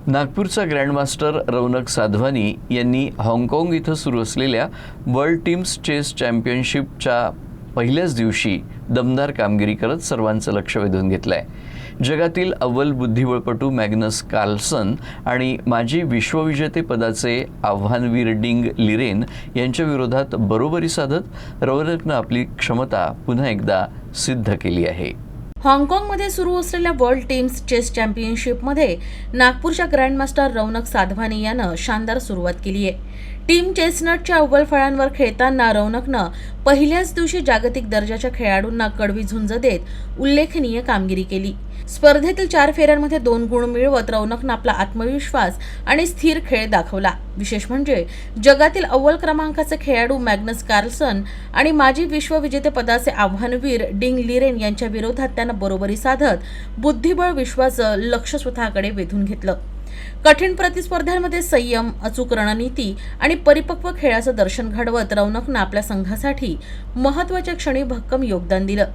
नागपूरचा ग्रँडमास्टर रौनक साधवानी यांनी हाँगकाँग इथं सुरू असलेल्या वर्ल्ड टीम्स चेस चॅम्पियनशिपच्या पहिल्याच दिवशी दमदार कामगिरी करत सर्वांचं लक्ष वेधून घेतलंय। जगातील अव्वल बुद्धिबळपटू मॅग्नस कार्लसन आणि माजी विश्वविजेतेपदाचे आव्हानवीर डिंग लिरेन यांच्या विरोधात बरोबरी साधत रौनकनं आपली क्षमता पुन्हा एकदा सिद्ध केली आहे। हाँगकाँगमध्ये सुरू असलेल्या वर्ल्ड टीम्स चेस चॅम्पियनशिपमध्ये नागपूरच्या ग्रँडमास्टर रौनक साधवानी यानं शानदार सुरुवात केली आहे। टीम चेसनटच्या अव्वल फळांवर खेळताना रौनकनं पहिल्याच दिवशी जागतिक दर्जाच्या खेळाडूंना कडवी झुंज देत उल्लेखनीय कामगिरी केली। स्पर्धेतील 4 फेऱ्यांमध्ये 2 गुण मिळवत रौनकनं आपला आत्मविश्वास आणि स्थिर खेळ दाखवला। विशेष म्हणजे जगातील अव्वल क्रमांकाचे खेळाडू मॅग्नस कार्लसन आणि माजी विश्वविजेतेपदाचे आव्हानवीर डिंग लिरेन यांच्या विरोधात त्यानं बरोबरी साधत बुद्धिबळ विश्वाचं लक्ष स्वतःकडे वेधून घेतलं। कठीण प्रतिस्पर्ध्यांमध्ये संयम, अचूक रणनीती आणि परिपक्व खेळाचं दर्शन घडवत रौनकनं आपल्या संघासाठी महत्त्वाच्या क्षणी भक्कम योगदान दिलं।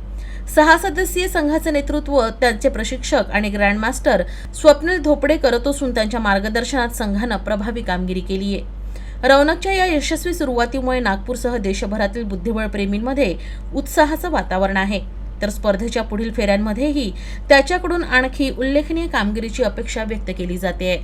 6 सदस्यीय संघाचे नेतृत्व त्यांचे प्रशिक्षक आणि ग्रँडमास्टर स्वप्नील धोपडे करत असून त्यांच्या मार्गदर्शनात संघानं प्रभावी कामगिरी केली आहे। रौनकच्या या यशस्वी सुरुवातीमुळे नागपूरसह देशभरातील बुद्धिबळ प्रेमींमध्ये उत्साहाचं वातावरण आहे, तर स्पर्धेच्या पुढील फेऱ्यांमध्येही त्याच्याकडून आणखी उल्लेखनीय कामगिरीची अपेक्षा व्यक्त केली जाते।